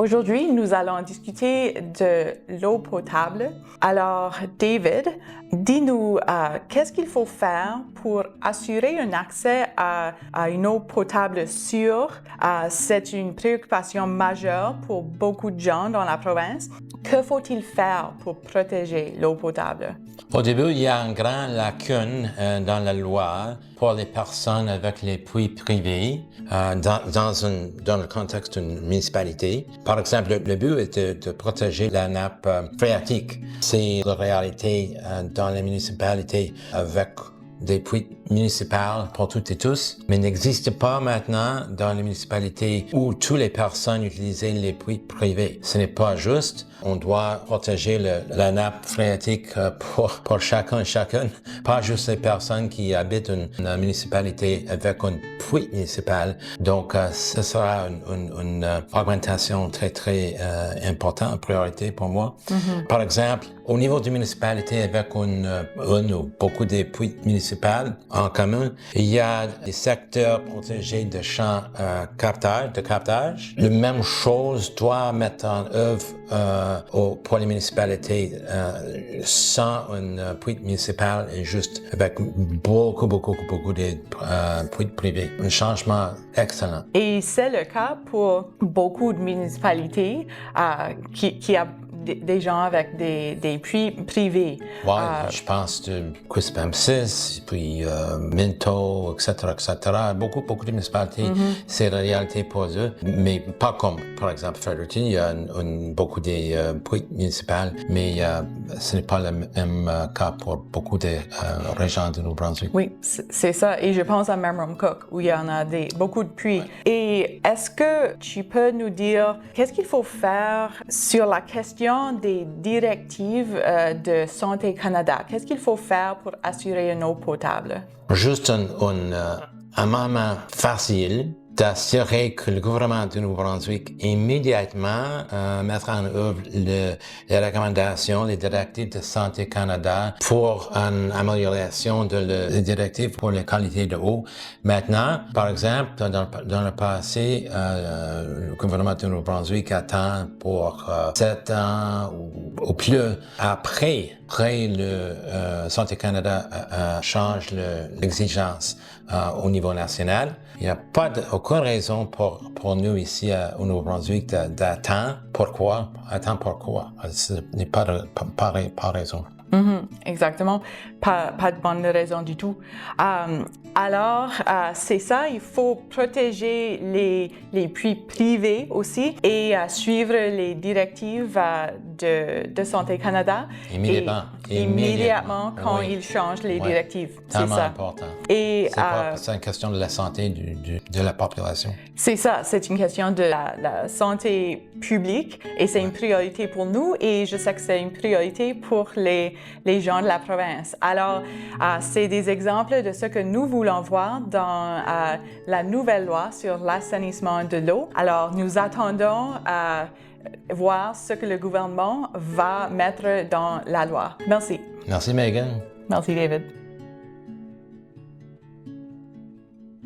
Aujourd'hui, nous allons discuter de l'eau potable. Alors, David, dis-nous, qu'est-ce qu'il faut faire pour assurer un accès à une eau potable sûre? C'est une préoccupation majeure pour beaucoup de gens dans la province. Que faut-il faire pour protéger l'eau potable? Au début, il y a une grande lacune dans la loi pour les personnes avec les puits privés dans le contexte d'une municipalité. Par exemple, le but est de protéger la nappe phréatique. C'est la réalité dans les municipalités avec des puits municipaux pour toutes et tous, mais n'existe pas maintenant dans les municipalités où toutes les personnes utilisent les puits privés. Ce n'est pas juste. On doit protéger la nappe phréatique pour chacune, pas juste les personnes qui habitent une municipalité avec un puits municipal. Donc, ce sera une augmentation très importante, priorité pour moi. Mm-hmm. Par exemple, au niveau d'une municipalité avec une ou beaucoup de puits municipaux en commun, il y a des secteurs protégés de champs de captage. La même chose doit mettre en œuvre pour les municipalités sans un puits municipal et juste avec beaucoup de puits privés. Un changement excellent. Et c'est le cas pour beaucoup de municipalités qui a des gens avec des puits privés. Oui, je pense de Quispamsis, puis Minto, etc. Beaucoup de municipalités, c'est la réalité pour eux, mais pas comme, par exemple, Fredericton, il y a beaucoup de puits municipaux, mais ce n'est pas le même cas pour beaucoup de régions de Nouveau-Brunswick. Oui, c'est ça. Et je pense à Memramcook, où il y en a beaucoup de puits. Ouais. Et est-ce que tu peux nous dire qu'est-ce qu'il faut faire sur la question des directives de Santé Canada? Qu'est-ce qu'il faut faire pour assurer une eau potable? Juste un moment facile d'assurer que le gouvernement du Nouveau-Brunswick immédiatement mettra en œuvre les recommandations, les directives de Santé Canada pour une amélioration des directives pour la qualité de l'eau. Maintenant, par exemple, dans le passé, le gouvernement du Nouveau-Brunswick attend pour 7 ans ou plus après le Santé Canada change l'exigence au niveau national. Il n'y a pas aucune raison pour nous ici au Nouveau-Brunswick d'attendre. Pourquoi? Attendre pourquoi? Ce n'est pas raison. Mm-hmm, exactement. Pas de bonne raison du tout. Alors, c'est ça, il faut protéger les puits privés aussi et suivre les directives de Santé Canada. Immédiatement quand ils changent les directives. C'est ça. Important. Et c'est une question de la santé de la population. C'est ça, c'est une question de la santé publique et c'est une priorité pour nous et je sais que c'est une priorité pour les gens de la province. Alors, c'est des exemples de ce que nous voulons voir dans la nouvelle loi sur l'assainissement de l'eau. Alors, nous attendons voir ce que le gouvernement va mettre dans la loi. Merci. Merci, Megan. Merci, David.